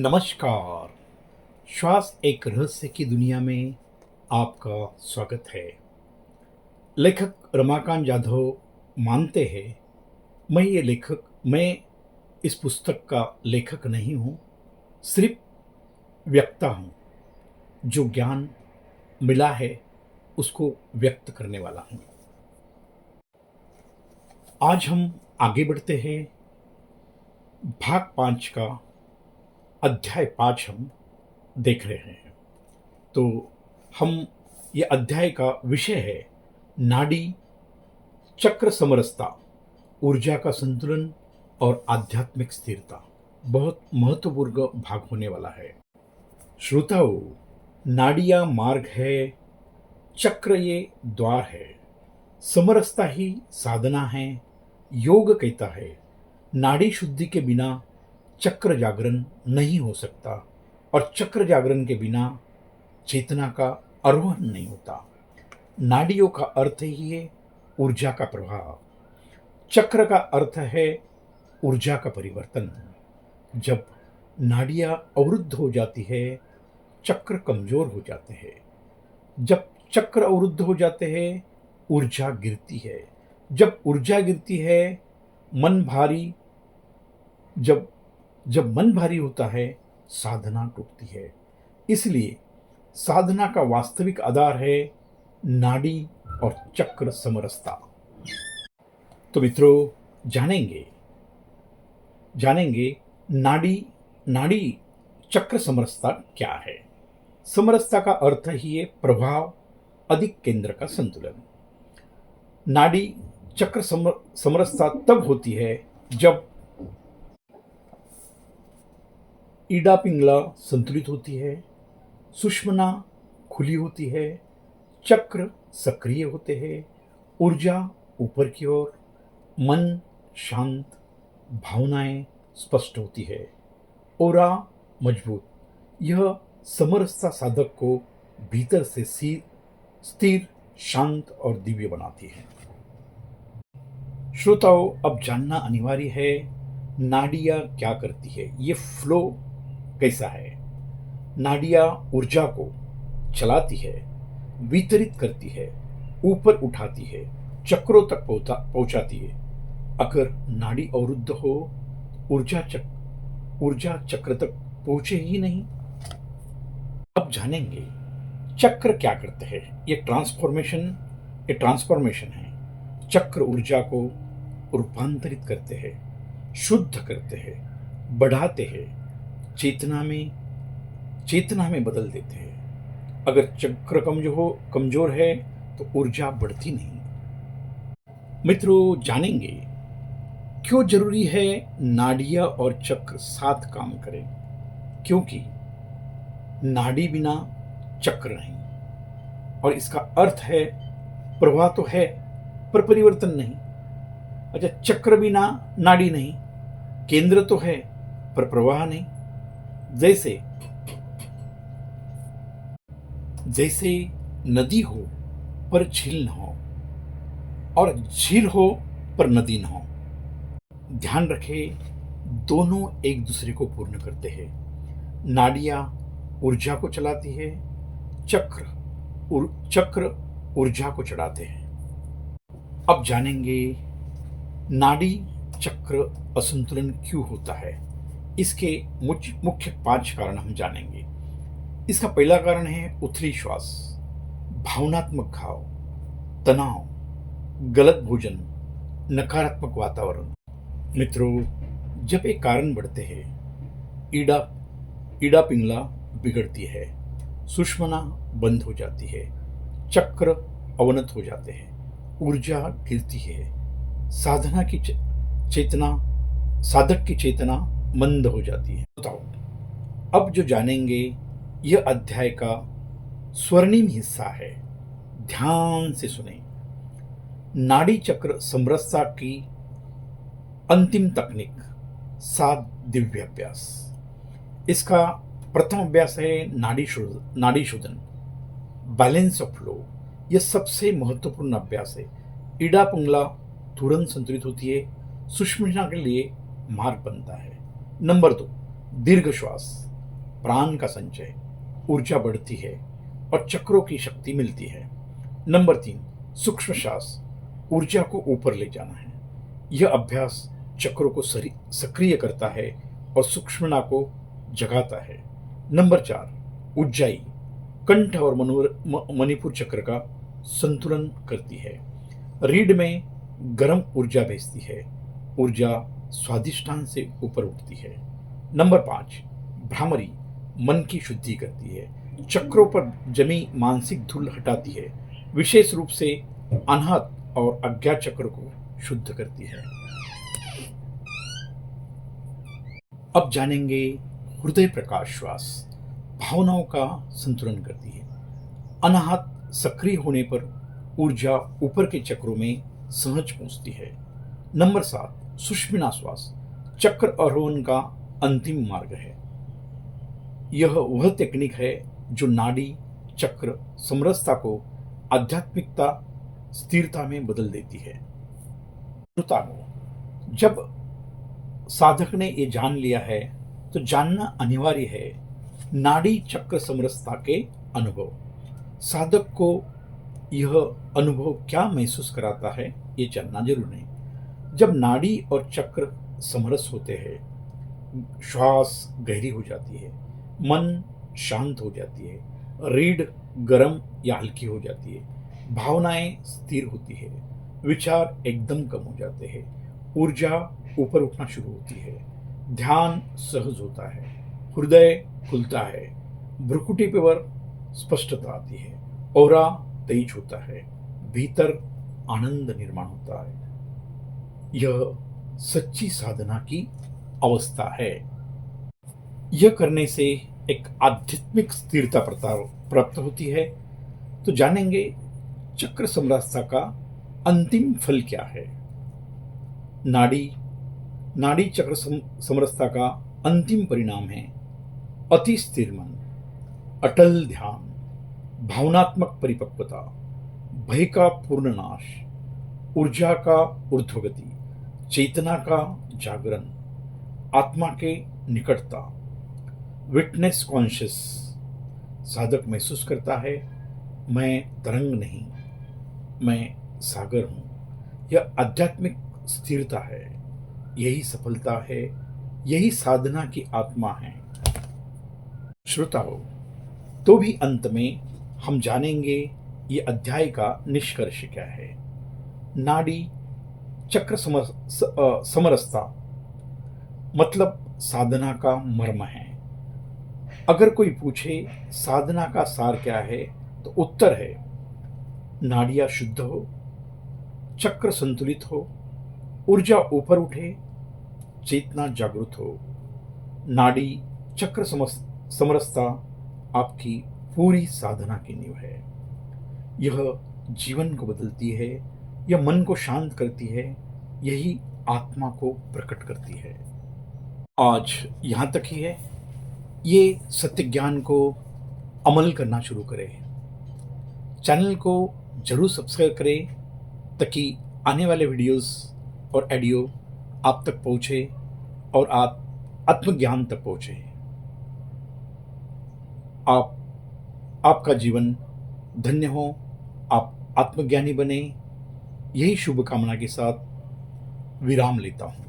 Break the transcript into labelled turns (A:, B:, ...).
A: नमस्कार। श्वास एक रहस्य की दुनिया में आपका स्वागत है। लेखक रमाकांत जाधव मानते हैं, मैं इस पुस्तक का लेखक नहीं हूँ, सिर्फ व्यक्ता हूँ। जो ज्ञान मिला है उसको व्यक्त करने वाला हूँ। आज हम आगे बढ़ते हैं। भाग 5 का अध्याय 5 हम देख रहे हैं। तो हम ये अध्याय का विषय है नाड़ी चक्र समरसता, ऊर्जा का संतुलन और आध्यात्मिक स्थिरता। बहुत महत्वपूर्ण भाग होने वाला है। श्रोताओ, नाड़ियां मार्ग है, चक्र ये द्वार है, समरसता ही साधना है। योग कहता है नाड़ी शुद्धि के बिना चक्र जागरण नहीं हो सकता और चक्र जागरण के बिना चेतना का आरोहण नहीं होता। नाड़ियों का अर्थ ही है ऊर्जा का प्रभाव, चक्र का अर्थ है ऊर्जा का परिवर्तन। जब नाड़ियां अवरुद्ध हो जाती है, चक्र कमजोर हो जाते हैं। जब चक्र अवरुद्ध हो जाते हैं, ऊर्जा गिरती है। जब ऊर्जा गिरती है, मन भारी जब जब मन भारी होता है, साधना टूटती है। इसलिए साधना का वास्तविक आधार है नाड़ी और चक्र समरसता। तो मित्रों, जानेंगे नाड़ी नाड़ी चक्र समरसता क्या है। समरसता का अर्थ ही है प्रभाव अधिक केंद्र का संतुलन। नाड़ी चक्र समरसता तब होती है जब ईडा पिंगला संतुलित होती है, सुषुम्ना खुली होती है, चक्र सक्रिय होते हैं, ऊर्जा ऊपर की ओर, मन शांत, भावनाएं स्पष्ट होती है, ओरा मजबूत। यह समरसता साधक को भीतर से स्थिर, शांत और दिव्य बनाती है। श्रोताओं, अब जानना अनिवार्य है नाड़ियां क्या करती है, ये फ्लो कैसा है। नाड़ियां ऊर्जा को चलाती है, वितरित करती है, ऊपर उठाती है, चक्रों तक पहुंचाती है। अगर नाड़ी अवरुद्ध हो, ऊर्जा चक्र तक पहुंचे ही नहीं। अब जानेंगे चक्र क्या करते हैं। ये ट्रांसफॉर्मेशन है। चक्र ऊर्जा को रूपांतरित करते हैं, शुद्ध करते हैं, बढ़ाते हैं, चेतना में बदल देते हैं। अगर चक्र कमजोर है तो ऊर्जा बढ़ती नहीं। मित्रों, जानेंगे क्यों जरूरी है नाड़ियां और चक्र साथ काम करें। क्योंकि नाड़ी बिना चक्र नहीं, और इसका अर्थ है प्रवाह तो है पर परिवर्तन नहीं। अच्छा, चक्र बिना नाड़ी नहीं, केंद्र तो है पर प्रवाह नहीं। जैसे नदी हो पर झील न हो, और झील हो पर नदी न हो। ध्यान रखें, दोनों एक दूसरे को पूर्ण करते हैं। नाड़ियां ऊर्जा को चलाती है, चक्र ऊर्जा को चढ़ाते हैं। अब जानेंगे नाड़ी चक्र असंतुलन क्यों होता है। इसके मुख्य 5 कारण हम जानेंगे। इसका पहला कारण है उथली श्वास, भावनात्मक घाव, तनाव, गलत भोजन, नकारात्मक वातावरण। मित्रों, जब एक कारण बढ़ते हैं, ईडा पिंगला बिगड़ती है, सुषुम्ना बंद हो जाती है, चक्र अवनत हो जाते हैं, ऊर्जा गिरती है, साधक की चेतना मंद हो जाती है। बताओ, अब जो जानेंगे यह अध्याय का स्वर्णिम हिस्सा है। ध्यान से सुने। नाड़ी चक्र समरसता की अंतिम तकनीक, 7 दिव्य अभ्यास। इसका प्रथम अभ्यास है नाड़ी शोधन, बैलेंस ऑफ फ्लो। यह सबसे महत्वपूर्ण अभ्यास है। ईडा पिंगला तुरंत संतुलित होती है, सुषुम्ना के लिए मार्ग बनता है। नंबर 2, दीर्घ श्वास। प्राण का संचय, ऊर्जा बढ़ती है और चक्रों की शक्ति मिलती है। नंबर 3, सूक्ष्म श्वास, ऊर्जा को ऊपर ले जाना है। यह अभ्यास चक्रों को सक्रिय करता है और सूक्ष्मता को जगाता है। नंबर 4, उज्जाई, कंठ और मणिपुर चक्र का संतुलन करती है। रीढ़ में गर्म ऊर्जा भेजती है, ऊर्जा स्वादिष्टान से ऊपर उठती है। नंबर 5, भ्रामरी, मन की शुद्धि करती है, चक्रों पर जमी मानसिक धूल हटाती है, विशेष रूप से अनाहत और अज्ञात चक्र को शुद्ध करती है। अब जानेंगे हृदय प्रकाश श्वास, भावनाओं का संतुलन करती है। अनाहत सक्रिय होने पर ऊर्जा ऊपर के चक्रों में सहज पहुंचती है। नंबर 7, सुषुम्ना श्वास, चक्र आरोहण का अंतिम मार्ग है। यह वह तकनीक है जो नाड़ी, चक्र, समरसता को आध्यात्मिकता, स्थिरता में बदल देती है। जब साधक ने ये जान लिया है तो जानना अनिवार्य है नाड़ी चक्र समरसता के अनुभव। साधक को यह अनुभव क्या महसूस कराता है ये जानना जरूर है। जब नाड़ी और चक्र समरस होते हैं, श्वास गहरी हो जाती है, मन शांत हो जाती है, रीढ़ गर्म या हल्की हो जाती है, भावनाएं स्थिर होती है, विचार एकदम कम हो जाते हैं, ऊर्जा ऊपर उठना शुरू होती है, ध्यान सहज होता है, हृदय खुलता है, भ्रुकुटी पर स्पष्टता आती है, औरा तेज होता है, भीतर आनंद निर्माण होता है। यह सच्ची साधना की अवस्था है। यह करने से एक आध्यात्मिक स्थिरता प्राप्त होती है। तो जानेंगे चक्र समरसता का अंतिम फल क्या है। नाड़ी चक्र समरसता का अंतिम परिणाम है अति स्थिर मन, अटल ध्यान, भावनात्मक परिपक्वता, भय का पूर्ण नाश, ऊर्जा का ऊर्ध्वगति, चेतना का जागरण, आत्मा के निकटता, विटनेस कॉन्शियस। साधक महसूस करता है मैं तरंग नहीं, मैं सागर हूं। यह आध्यात्मिक स्थिरता है, यही सफलता है, यही साधना की आत्मा है। श्रोताओ, तो भी अंत में हम जानेंगे ये अध्याय का निष्कर्ष क्या है। नाड़ी चक्र समरसता मतलब साधना का मर्म है। अगर कोई पूछे साधना का सार क्या है तो उत्तर है नाड़ियां शुद्ध हो, चक्र संतुलित हो, ऊर्जा ऊपर उठे, चेतना जागृत हो। नाड़ी चक्र समरसता आपकी पूरी साधना की नींव है। यह जीवन को बदलती है, यह मन को शांत करती है, यही आत्मा को प्रकट करती है। आज यहाँ तक ही है। ये सत्य ज्ञान को अमल करना शुरू करें। चैनल को जरूर सब्सक्राइब करें ताकि आने वाले वीडियोस और ऑडियो आप तक पहुँचे और आप आत्मज्ञान तक पहुँचे। आपका जीवन धन्य हो, आप आत्मज्ञानी बने, यही शुभकामना के साथ विराम लेता हूँ।